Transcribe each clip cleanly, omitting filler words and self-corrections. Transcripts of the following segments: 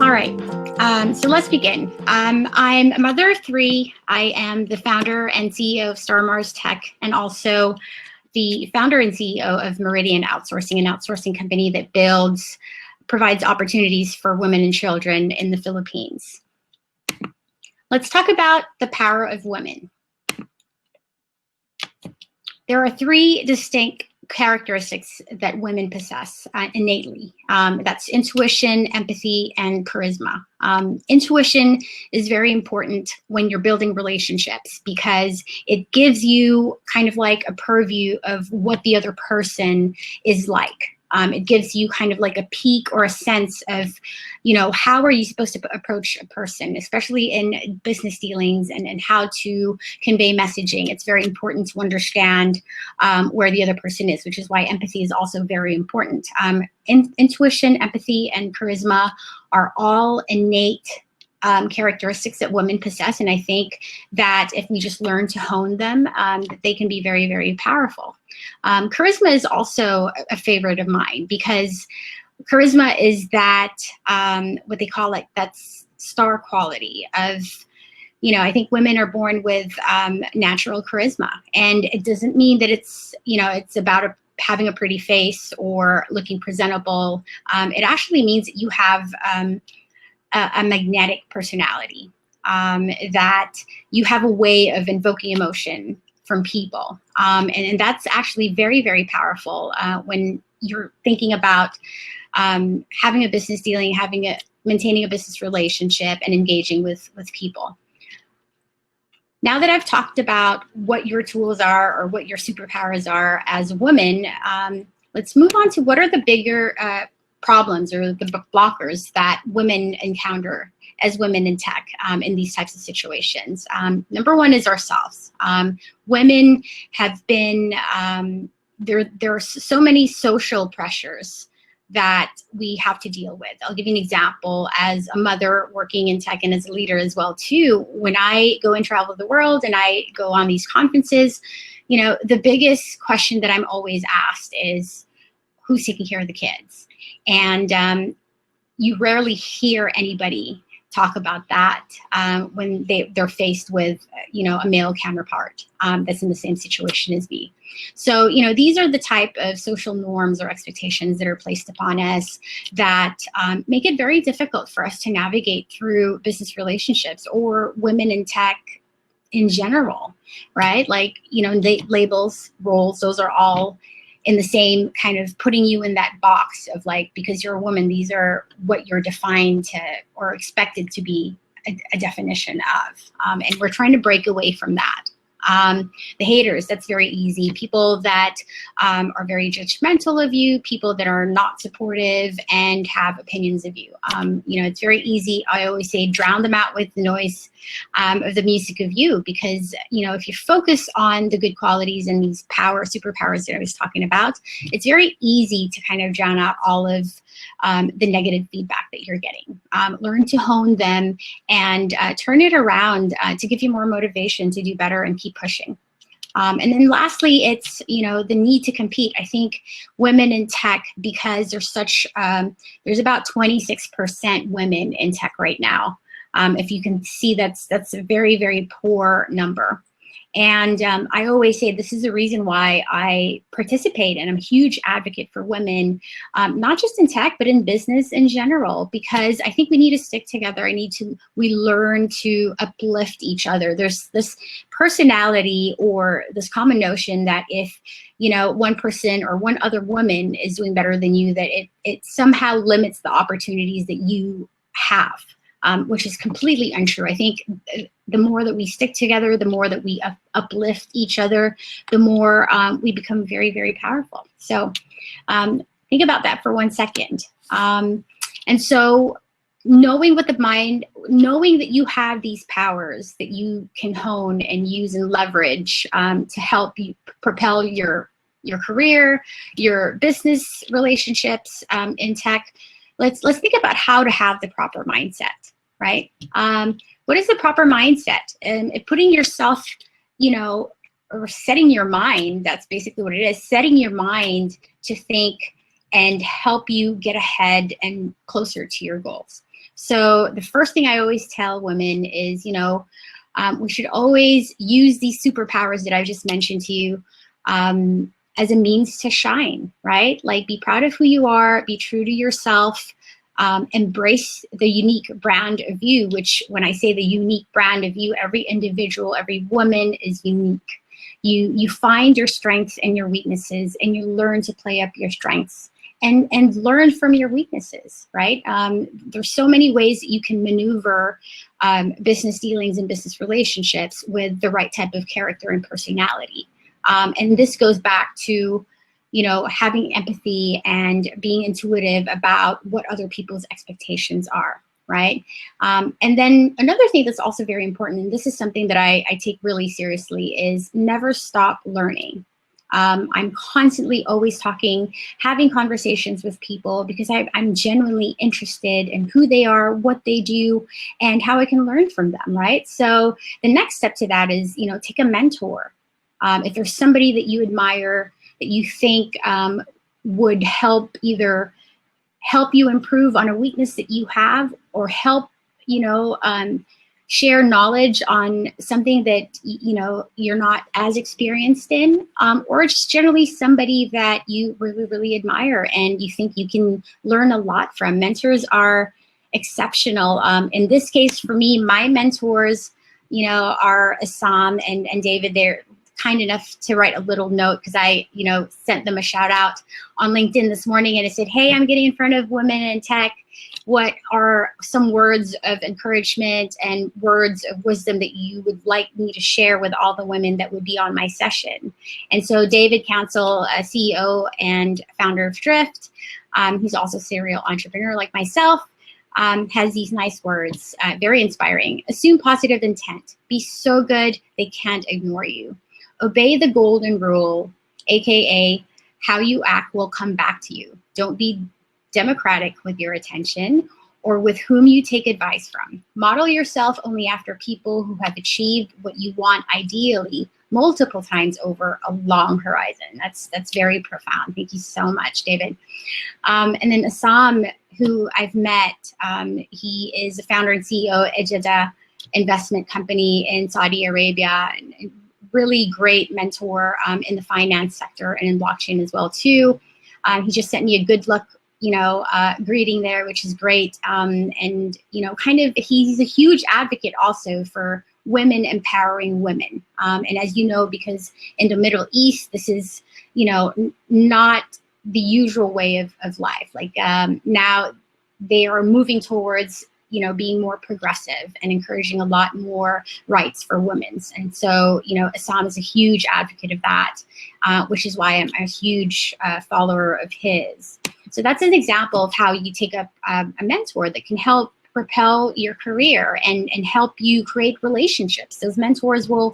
All right, so let's begin. I'm a mother of three. I am the founder and CEO of StarMars Tech, and also the founder and CEO of Meridian Outsourcing, an outsourcing company that provides opportunities for women and children in the Philippines. Let's talk about the power of women. There are three distinct characteristics that women possess innately. That's intuition, empathy, and charisma. Intuition is very important when you're building relationships because it gives you kind of like a purview of what the other person is like. It gives you kind of like a peek or a sense of, how are you supposed to approach a person, especially in business dealings and how to convey messaging. It's very important to understand where the other person is, which is why empathy is also very important. Intuition, empathy, and charisma are all innate characteristics that women possess. And I think that if we just learn to hone them, they can be very, very powerful. Charisma is also a favorite of mine because charisma is that, what they call it, that's star quality of, I think women are born with natural charisma. And it doesn't mean that it's, it's about having a pretty face or looking presentable. It actually means that you have a magnetic personality, that you have a way of invoking emotion from people. And that's actually very, very powerful when you're thinking about having a business dealing, maintaining a business relationship and engaging with people. Now that I've talked about what your tools are or what your superpowers are as a woman, let's move on to what are the bigger problems or the blockers that women encounter as women in tech in these types of situations. Number one is ourselves. Women have been, there are so many social pressures that we have to deal with. I'll give you an example as a mother working in tech and as a leader as well too. When I go and travel the world and I go on these conferences, the biggest question that I'm always asked is, who's taking care of the kids? And you rarely hear anybody talk about that when they're faced with, a male counterpart that's in the same situation as me. So, these are the type of social norms or expectations that are placed upon us that make it very difficult for us to navigate through business relationships or women in tech in general, right? Like, labels, roles, those are all in the same kind of putting you in that box of like, because you're a woman, these are what you're defined to or expected to be a definition of. And we're trying to break away from that. The haters, that's very easy. People that are very judgmental of you, people that are not supportive and have opinions of you. It's very easy. I always say drown them out with the noise of the music of you, because, if you focus on the good qualities and these superpowers that I was talking about, it's very easy to kind of drown out all of the negative feedback that you're getting. Learn to hone them and turn it around to give you more motivation to do better and keep pushing. And then lastly, it's, the need to compete. I think women in tech, because there's about 26% women in tech right now. If you can see, that's a very, very poor number. And I always say this is the reason why I participate, and I'm a huge advocate for women, not just in tech, but in business in general, because I think we need to stick together. We learn to uplift each other. There's this personality or this common notion that if, one person or one other woman is doing better than you, that it somehow limits the opportunities that you have. Which is completely untrue. I think the more that we stick together, the more that we uplift each other, the more we become very, very powerful. So think about that for 1 second. And so knowing that you have these powers that you can hone and use and leverage to help you propel your career, your business relationships in tech. Let's think about how to have the proper mindset, right? What is the proper mindset? And putting yourself, or setting your mind, that's basically what it is, setting your mind to think and help you get ahead and closer to your goals. So the first thing I always tell women is, we should always use these superpowers that I just mentioned to you as a means to shine, right? Like, be proud of who you are, be true to yourself, embrace the unique brand of you, which when I say the unique brand of you, every individual, every woman is unique. You find your strengths and your weaknesses, and you learn to play up your strengths and learn from your weaknesses, right? There's so many ways that you can maneuver business dealings and business relationships with the right type of character and personality. And this goes back to, having empathy and being intuitive about what other people's expectations are, right? And then another thing that's also very important, and this is something that I take really seriously, is never stop learning. I'm constantly always having conversations with people because I'm genuinely interested in who they are, what they do, and how I can learn from them, right? So the next step to that is, take a mentor. If there's somebody that you admire, that you think would either help you improve on a weakness that you have, or help, share knowledge on something that, you're not as experienced in, or just generally somebody that you really, really admire and you think you can learn a lot from. Mentors are exceptional. In this case, for me, my mentors, are Assam and David. They're kind enough to write a little note because I, sent them a shout out on LinkedIn this morning, and I said, hey, I'm getting in front of women in tech. What are some words of encouragement and words of wisdom that you would like me to share with all the women that would be on my session? And so David Council, CEO and founder of Drift, who's also a serial entrepreneur like myself, has these nice words, very inspiring. Assume positive intent. Be so good they can't ignore you. Obey the golden rule, AKA how you act will come back to you. Don't be democratic with your attention or with whom you take advice from. Model yourself only after people who have achieved what you want, ideally multiple times over a long horizon. That's very profound. Thank you so much, David. And then Assam, who I've met, he is the founder and CEO of Ejada Investment Company in Saudi Arabia. And really great mentor in the finance sector and in blockchain as well too. He just sent me a good luck, greeting there, which is great. And he's a huge advocate also for women empowering women. And as you know, because in the Middle East, this is, not the usual way of life. Like now they are moving towards being more progressive and encouraging a lot more rights for women. And so, Assam is a huge advocate of that, which is why I'm a huge follower of his. So that's an example of how you take up a mentor that can help propel your career and help you create relationships. Those mentors will,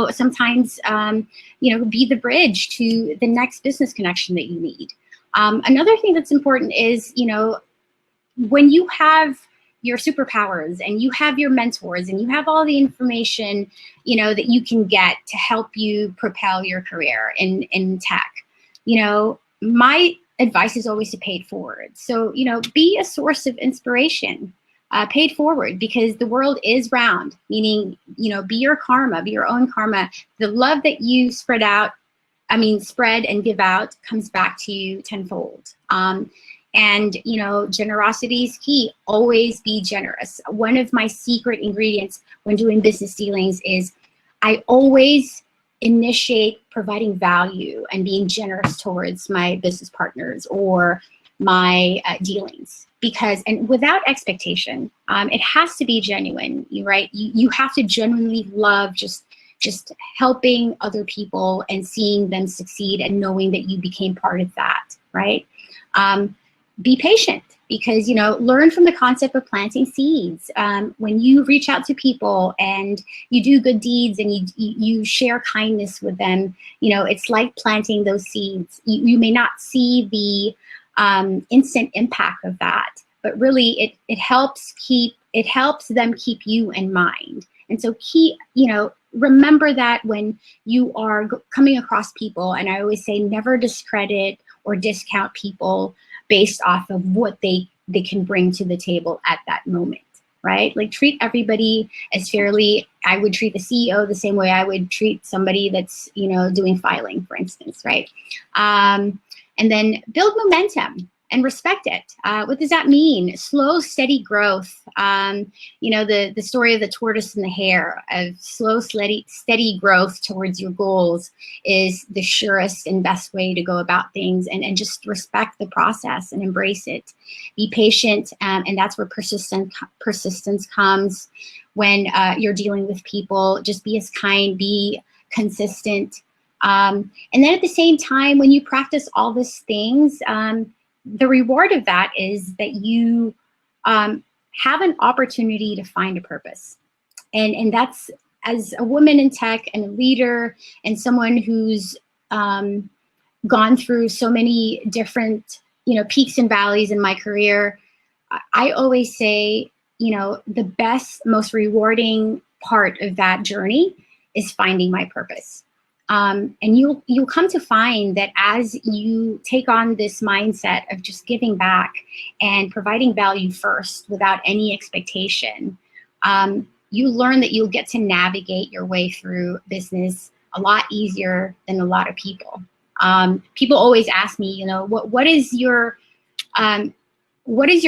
sometimes, be the bridge to the next business connection that you need. Another thing that's important is, when you have your superpowers and you have your mentors and you have all the information, that you can get to help you propel your career in tech, my advice is always to pay it forward. So, be a source of inspiration, pay it forward, because the world is round, meaning, be your karma, be your own karma. The love that you spread and give out comes back to you tenfold. And, generosity is key. Always be generous. One of my secret ingredients when doing business dealings is I always initiate providing value and being generous towards my business partners or my dealings. And without expectation, it has to be genuine, right? You have to genuinely love just helping other people and seeing them succeed and knowing that you became part of that, right? Be patient, because, learn from the concept of planting seeds. When you reach out to people and you do good deeds and you share kindness with them, it's like planting those seeds. You may not see the instant impact of that, but really it helps them keep you in mind. And so remember that when you are coming across people, and I always say never discredit or discount people based off of what they they can bring to the table at that moment, right? Like treat everybody as fairly. I would treat the CEO the same way I would treat somebody that's, you know, doing filing, for instance, right? And then build momentum and respect it. What does that mean? Slow, steady growth. You know, the story of the tortoise and the hare, of slow, steady growth towards your goals is the surest and best way to go about things, and just respect the process and embrace it. Be patient, and that's where persistence comes when you're dealing with people. Just be as kind, be consistent. And then at the same time, when you practice all these things, the reward of that is that you have an opportunity to find a purpose. And that's, as a woman in tech and a leader and someone who's gone through so many different, you know, peaks and valleys in my career, I always say, you know, the best, most rewarding part of that journey is finding my purpose. And you'll come to find that as you take on this mindset of just giving back and providing value first without any expectation, you learn that you'll get to navigate your way through business a lot easier than a lot of people. People always ask me, you know, what is your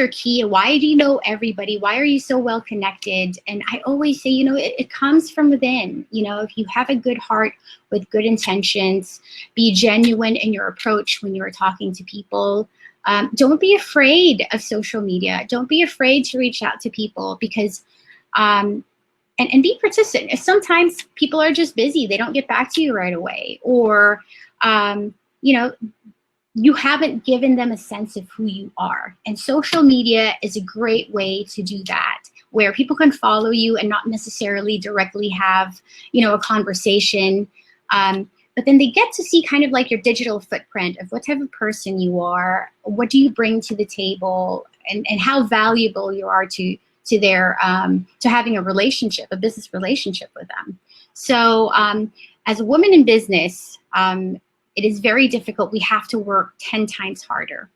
key? Why do you know everybody? Why are you so well connected? And I always say, you know, it comes from within. You know, if you have a good heart with good intentions, be genuine in your approach when you're talking to people. Don't be afraid of social media. Don't be afraid to reach out to people, because, and be persistent. If sometimes people are just busy, they don't get back to you right away, or, you know, you haven't given them a sense of who you are. And social media is a great way to do that, where people can follow you and not necessarily directly have, you know, a conversation. But then they get to see kind of like your digital footprint of what type of person you are, what do you bring to the table, and how valuable you are to their, to having a relationship, a business relationship with them. So as a woman in business, it is very difficult. We have to work 10 times harder.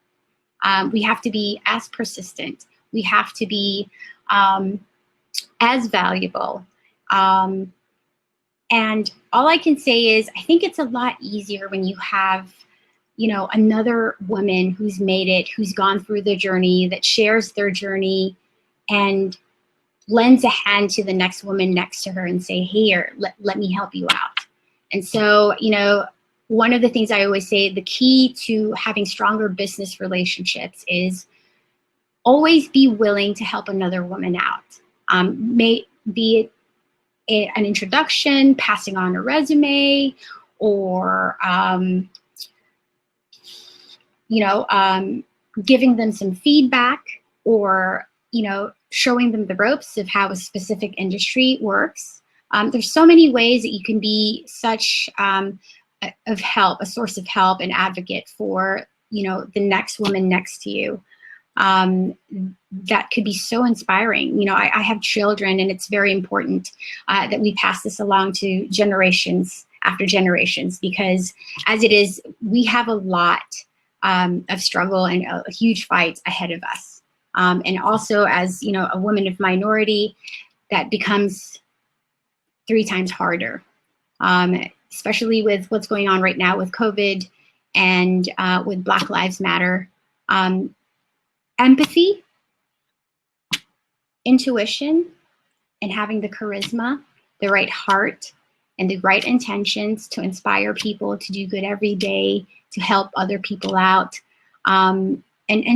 We have to be as persistent. We have to be as valuable. And all I can say is, I think it's a lot easier when you have, you know, another woman who's made it, who's gone through the journey, that shares their journey and lends a hand to the next woman next to her and say, hey, here, let me help you out. And so, you know, one of the things I always say, the key to having stronger business relationships is always be willing to help another woman out. May be it an introduction, passing on a resume, or, you know, giving them some feedback, or, you know, showing them the ropes of how a specific industry works. There's so many ways that you can be such of help, a source of help and advocate for, you know, the next woman next to you. That could be so inspiring. You know, I have children, and it's very important that we pass this along to generations after generations, because as it is, we have a lot of struggle and a huge fight ahead of us. And also, as, you know, a woman of minority, that becomes 3 times harder. Especially with what's going on right now with COVID and with Black Lives Matter. Empathy, intuition, and having the charisma, the right heart, and the right intentions to inspire people to do good every day, to help other people out, and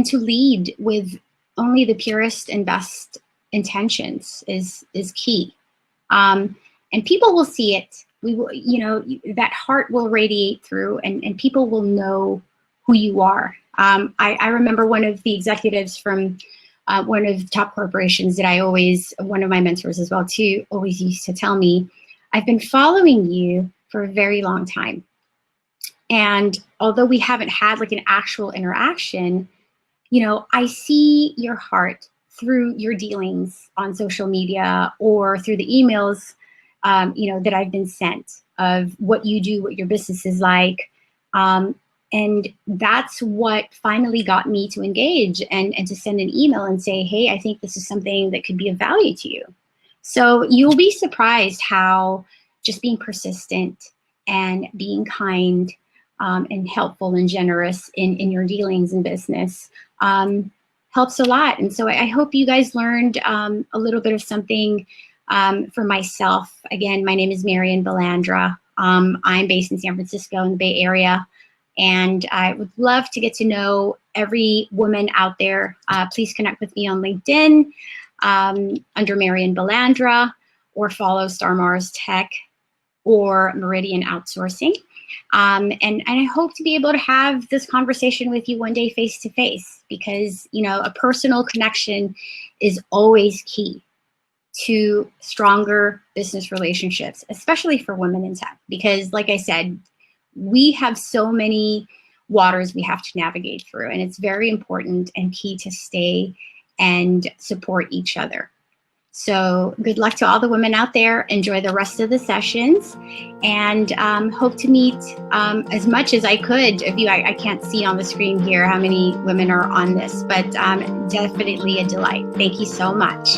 to lead with only the purest and best intentions is key. And people will see it. We will, you know, that heart will radiate through, and people will know who you are. I remember one of the executives from one of the top corporations that one of my mentors as well too, always used to tell me, I've been following you for a very long time. And although we haven't had like an actual interaction, you know, I see your heart through your dealings on social media or through the emails you know, that I've been sent of what you do, what your business is like. And And that's what finally got me to engage and to send an email and say, hey, I think this is something that could be of value to you. So you'll be surprised how just being persistent and being kind and helpful and generous in your dealings in business helps a lot. And so I hope you guys learned a little bit of something for myself. Again, my name is Marion Balandra. I'm based in San Francisco in the Bay Area, and I would love to get to know every woman out there. Please connect with me on LinkedIn under Marion Balandra, or follow StarMars Tech or Meridian Outsourcing. And I hope to be able to have this conversation with you one day face to face, because, you know, a personal connection is always key to stronger business relationships, especially for women in tech. Because like I said, we have so many waters we have to navigate through, and it's very important and key to stay and support each other. So good luck to all the women out there. Enjoy the rest of the sessions, and hope to meet as much as I could of you. I can't see on the screen here how many women are on this, but definitely a delight. Thank you so much.